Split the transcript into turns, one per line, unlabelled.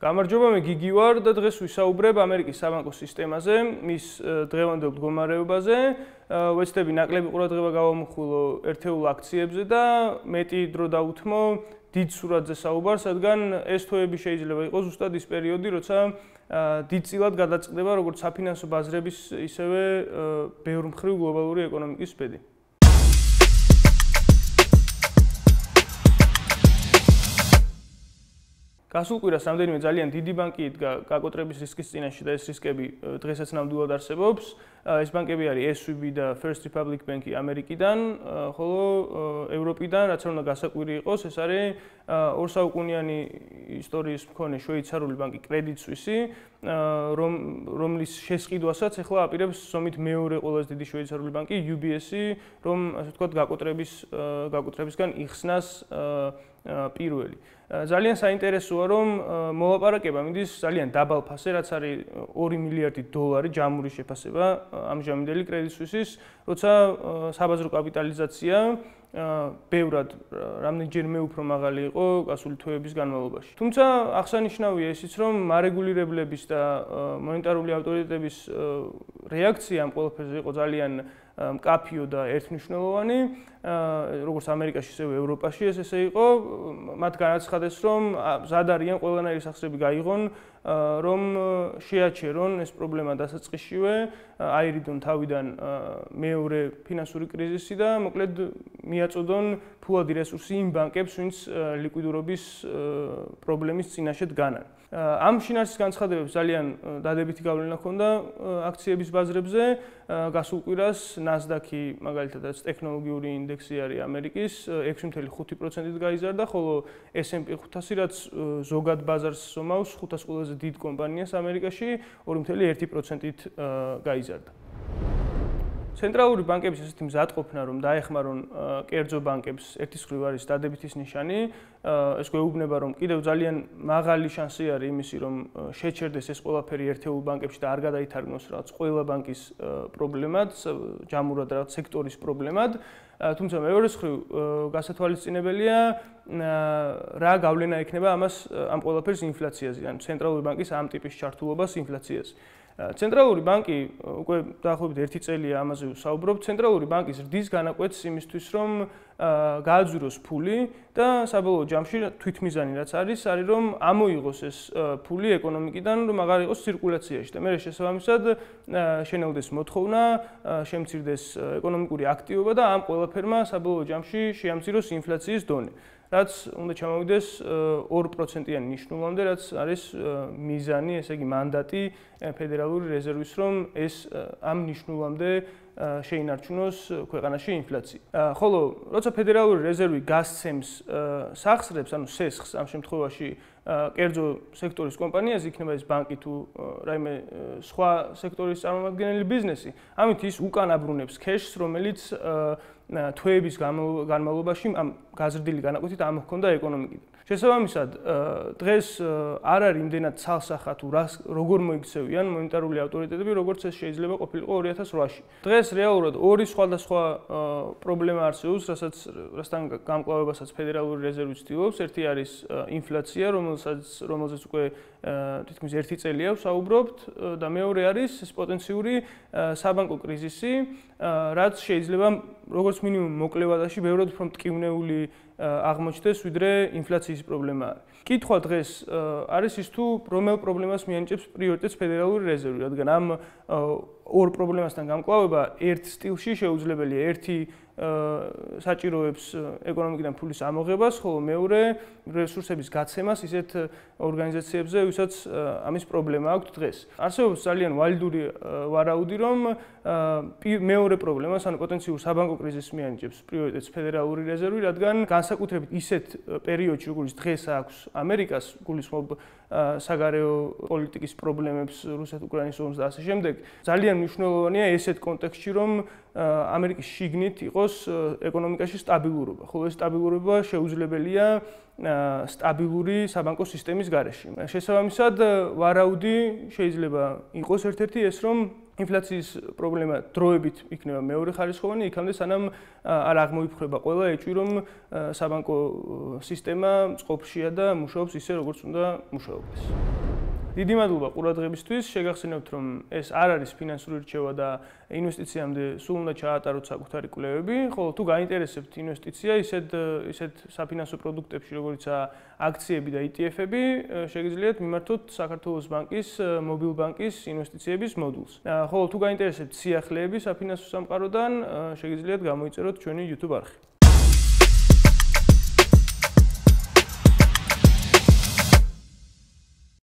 გამარჯობა, მე გიგი ვარ და დღეს ვისაუბრებ ამერიკის საბანკო სისტემაზე, მის დღევანდელ მდგომარეობაზე. ვეცდები ნაკლები ყურადღება გავამახვილო ერთეულ აქციებზე და მეტი დრო დავუთმო დიდ სურათზე საუბარს, რადგან ეს თვეები შეიძლება იყოს ზუსტად ის პერიოდი, როცა დიდწილად გადაწყდება როგორც საფინანსო ბაზრების, ისევე ბევრმხრივ გლობალური ეკონომიკის ბედი. გასულ კვირას რამდენიმე ძალიან დიდი ბანკი იდგა გაკოტრების რისკის წინაშე და ეს რისკები დღესაც ნამდვილად არსებობს. ეს ბანკები არის SVB და First Republic Bank ამერიკიდან, ხოლო ევროპიდან, რაც უნდა გასაკვირი იყოს, ეს არის ორსაუკუნიანი ისტორიის მქონე შვეიცარიული ბანკი Credit Suisse, რომლის შესყიდვასაც ახლა აპირებს ზომით მეორე ყველაზე დიდი შვეიცარიული ბანკი UBS, რომ ასე ვთქვათ გაკოტრებისგან იხსნას პირველი. ძალიან საინტერესოა, რომ მოლაპარაკება მიდის ძალიან დაბალ ფასზე, რაც არის $2 მილიარდი ჯამური შეფასება ამჟამინდელი Credit Suisse-ის, როცა საბაზრო კაპიტალიზაცია ბევრად რამდენჯერმე უფრო მაღალი იყო გასული თვეების განმავლობაში. თუმცა აღსანიშნავია ისიც, რომ მარეგულირებლების და მონეტარული ავტორიტეტების რეაქცია ამ ყველაფერზე იყო ძალიან მკაფიო და ერთმნიშვნელოვანი, როგორც ამერიკაში, ისევე ევროპაში ესე იყო. მათ განაცხადეს, რომ მზად არიან ყველანაირი სახსრები გაიღონ, რომ შეაჩერონ ეს პრობლემა დასაწყისშივე, აირიდონ თავიდან მეორე ფინანსური კრიზისი და მოკლედ მიაწოდონ ფულადი რესურსი იმ ბანკებს, ვინც ლიკვიდურობის პრობლემის წინაშე დგანან. ამ შინაარსის განცხადებებს ძალიან დადებითი გავლენა ჰქონდა აქციების ბაზრებზე. გასულ კვირას NASDAQ-ი მაგალითად ტექნოლოგიური ინდექსი არის ამერიკის 6.5%-ით გაიზარდა, ხოლო S&P 500, რაც ზოგად ბაზარს ზომავს 500 ყველაზე დიდ კომპანიას ამერიკაში, 2.1%-ით გაიზარდა. ცენტრალური ბანკების ესეთი მზადყოფნა, რომ დაეხმარონ კერძო ბანკებს, ერთის მხრივ არის დადებითის ნიშანი. ეს გვეუბნება, რომ კიდევ ძალიან მაღალი შანსი არის იმისი, რომ შეჩერდეს ეს ყველაფერი ერთეულ ბანკებში და არ გადაითარგმნოს რაღაც ყველა ბანკის პრობლემად, ჯამურად რაღაც სექტორის პრობლემად. თუმცა მეორეს მხრივ გასათვალისწინებელია, რა გავლენა ექნება ამ ყველაფერს ინფლაციაზე, ან ცენტრალური ბანკის ამ ტიპის ჩართულობას ინფლაციაზე. ცენტრალური ბანკი უკვე დაახლოებით 1 წელია ამაზე ვსაუბრობ. ცენტრალური ბანკის რდის განაკვეთს იმისთვის, რომ გააძვიროს ფული და საბოლოო ჯამში თვითმიზანი რაც არის, რომ ამოიღოს ეს ფული ეკონომიკიდან, რომ აღარ იყოს ცირკულაციაში და მერე შესაბამისად შენელდეს მოთხოვნა, შემცირდეს ეკონომიკური აქტივობა და ამ ყველაფერმა საბოლოო ჯამში შეამციროს ინფლაციის დონე. რაც უნდა ჩამოვიდეს 2%-იანი ნიშნულამდე, რაც არის მიზანი, ესე იგი მანდატი ფედერალური რეზერვის, რომ ეს ამ ნიშნულამდე შეინარჩუნოს ქვეყანაში ინფლაცია. ხოლო როცა ფედერალური რეზერვი გასცემს სახსრებს, ანუ სესხს ამ შემთხვევაში კერძო სექტორის კომპანიაზე, იქნება ეს ბანკი თუ რაიმე სხვა სექტორის წარმომადგენელი ბიზნესი, ამით ის უკან აბრუნებს ქეშს, რომელიც თვეების განმავლობაში ამ გაზრდილი განაკვეთით ამოჰქონდა ეკონომიკიდან. შესაბამისად, დღეს არ არის იმდენად ცალსახა თუ როგორ მოიქცევიან მონეტარული ავტორიტეტები, როგორც ეს შეიძლება ყოფილიყო 2008-ში. დღეს რეალურად ორი სხვადასხვა პრობლემა არსებობს, რასთან გამკლავებასაც ფედერალური რეზერვი ცდილობს. ერთი არის ინფლაცია, რომელზეც უკვე თითქმის 1 წელია ვსაუბრობთ და მეორე არის ეს პოტენციური საბანკო კრიზისი, რაც შეიძლება როგორც მინიმუმ მოკლევადაში ბევრად უფრო მტკივნეული აღმოჩნდეს, ვიდრე ინფლაციის პრობლემა არის. კითხვა დღეს არის ის თუ რომელ პრობლემას მიანიჭებს პრიორიტეტს ფედერალური რეზერვი, რადგან ამ ორ პრობლემასთან გამკლავება ერთ სტილში შეუძლებელია. ერთი საჭიროებს ეკონომიკიდან ფულის ამოღებას, ხოლო მეორე რესურსების გაცემას ისეთ ორგანიზაციებზე, ვისაც ამის პრობლემა აქვს დღეს. არსებობს ძალიან ვალიდური ვარაუდი, რომ მეორე პრობლემას, ანუ პოტენციურ საბანკო კრიზისს მიანიჭებს პრიორიტეტს ფედერალური რეზერვი, რადგან განსაკუთრებით ისეთ პერიოდში, როგორც დღეს აქვს ამერიკას, გულისხმობ საგარეო პოლიტიკის პრობლემებს, რუსეთ-უკრაინის ომს და ასე შემდეგ, ძალიან მნიშვნელოვანია ესეთ კონტექსტში, რომ ამერიკის შიგნით იყოს ეკონომიკაში სტაბილურობა. ხოლო ეს სტაბილურობა შეუძლებელია სტაბილური საბანკო სისტემის გარეშე. შესაბამისად, ვარაუდი შეიძლება იყოს ერთ-ერთი ეს, რომ ინფლაციის პრობლემა დროებით იქნება მეორე ხარისხოვანი, იქამდე სანამ არ აღმოიფრხება ყველა ეჭვი, რომ საბანკო სისტემა წყობშია და მუშაობს ისე, როგორც უნდა მუშაობდეს. დიდი მადლობა ყურადღებისთვის. შეგახსენებთ, რომ ეს არ არის ფინანსური რჩევა და ინვესტიციამდე სულ უნდა ჩაატაროთ საკუთარი კვლევები, ხოლო თუ გაინტერესებთ ინვესტიცია ისეთ საფინანსო პროდუქტებში, როგორიცაა აქციები და ETF-ები, შეგიძლიათ მიმართოთ საქართველოს ბანკის მობილ ბანკის ინვესტიციების მოდულს. ხოლო თუ გაინტერესებთ სიახლეები საფინანსო სამყაროდან, შეგიძლიათ გამოიწეროთ ჩვენი YouTube არხი.